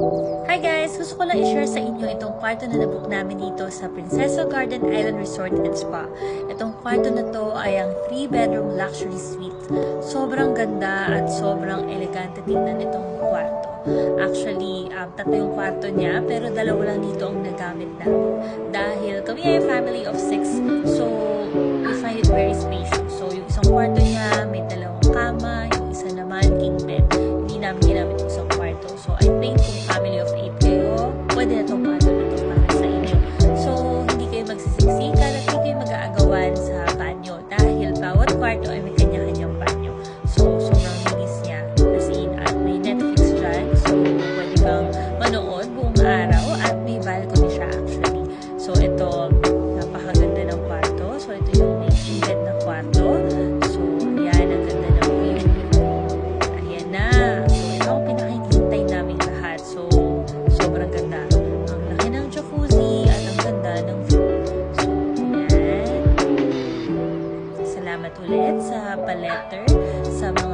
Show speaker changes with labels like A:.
A: Hi guys! Gusto ko lang i-share sa inyo itong kwarto na nabook namin dito sa Princesa Garden Island Resort and Spa. Itong kwarto na to ay ang 3-bedroom luxury suite. Sobrang ganda at sobrang elegante tingnan itong kwarto. Actually, tatlo yung kwarto niya pero dalawa lang dito ang nagamit namin. Dahil kami ay a family of 6, so we find it very spacious. So yung isang kwarto niya may dalawang kama, yung isa naman king bed. Hindi namin ginamit yung isang kwarto. So I think kung family of 8 kayo, pwede na itong kwarto na ito para sa inyo. So hindi kayo magsisiksikan at hindi kayo mag-aagawan sa banyo dahil bawat kwarto ay may kanya-kanyang banyo. So sobrang linis niya. As in, at may Netflix dyan. So pwede kang manood buong araw at may balcony siya actually. So ito, napakaganda ng kwarto. So ito yung may king bed na kwarto. So yan, ang ganda ng view. Ayan na. So ito ang pinakahintay namin lahat. So sobrang ganda. Ang laki ng jacuzzi at ang ganda ng view. So yan. Salamat ulit sa pa-letter, sa mga